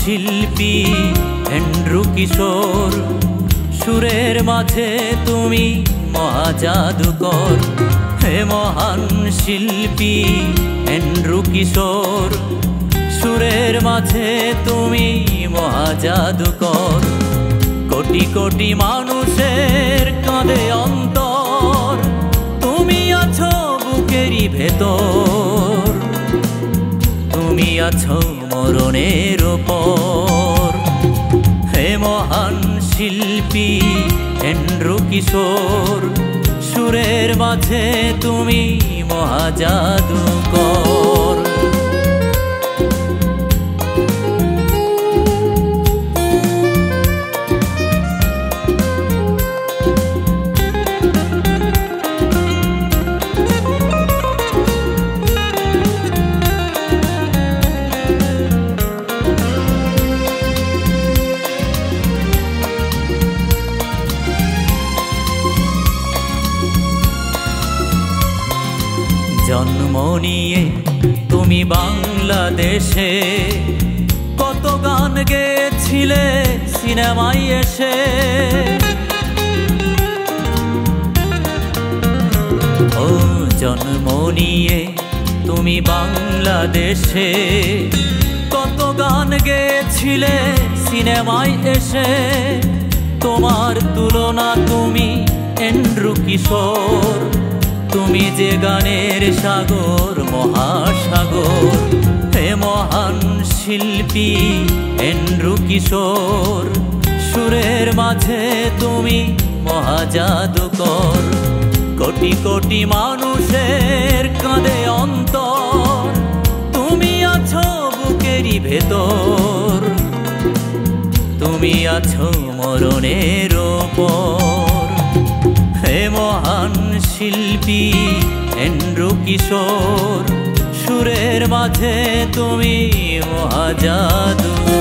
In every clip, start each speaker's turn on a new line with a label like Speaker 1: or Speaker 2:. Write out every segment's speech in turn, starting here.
Speaker 1: শিল্পী এন্ড্রু কিশোর, সুরের মাঝে তুমি মহাজাদুকর। হে মহান শিল্পী এন্ড্রু কিশোর, সুরের মাঝে তুমি মহাজাদুকর। কোটি কোটি মানুষের কাঁদে অন্তর, তুমি আছো বুকেরই ভেতর, তুমি আছো মরণের ওপর। হে মহান শিল্পী এন্ড্রু কিশোর, সুরের মাঝে তুমি মহাজাদুকর। জন্ম নিয়ে তুমি বাংলাদেশে, কত গান গেয়েছিলে সিনেমায় এসে। ও জন্ম নিয়ে তুমি বাংলাদেশে, কত গান গেয়েছিলে সিনেমায় এসে। তোমার তুলনা তুমি এন্ড্রু কিশোর, তুমি যে গানের সাগর মহাসাগর। হে মহান শিল্পী এন্ড্রু কিশোর, সুরের মাঝে তুমি মহাজাদুকর। কোটি কোটি মানুষের কাঁদে অন্তর, তুমি আছো বুকেরই ভেতর, তুমি আছো মরণের ওপর। হে মহান শিল্পী এন্ড্রু কিশোর, সুরের মাঝে তুমি মহাজাদুকর।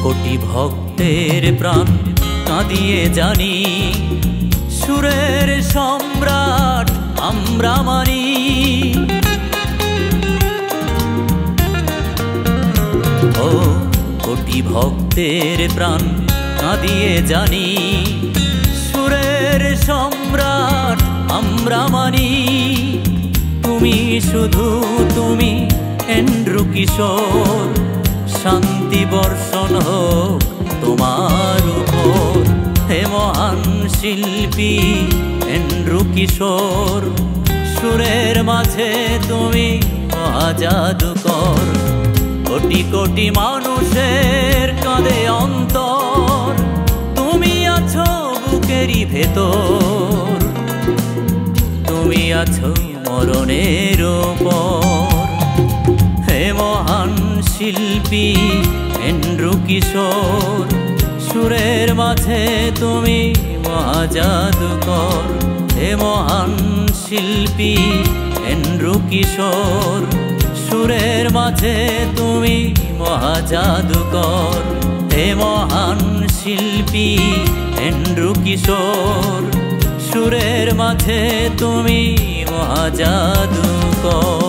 Speaker 1: কোটি ভক্তের প্রাণ কাঁদিয়ে জানি, সুরের সম্রাট আমরা মানি। ও কোটি ভক্তের প্রাণ কাঁদিয়ে জানি, সুরের সম্রাট আমরা মানি। তুমি শুধু তুমি এন্ড্রু কিশোর, শান্তি বর্ষণ হোক তোমার উপর। হে মহান শিল্পী এন্ড্রু কিশোর, সুরের মাঝে তুমি মহাজাদুকর। কোটি কোটি মানুষের কাঁদে অন্তর, তুমি আছো বুকেরই ভেতর, তুমি আছো মরণের ওপর। হে মহান শিল্পী এন্ড্রু কিশোর, সুরের মাঝে তুমি মহাজাদুকর। হে মহান শিল্পী এন্ড্রু কিশোর, সুরের মাঝে তুমি মহাজাদুকর। হে মহান শিল্পী এন্ড্রু কিশোর, সুরের মাঝে তুমি মহাজাদুকর।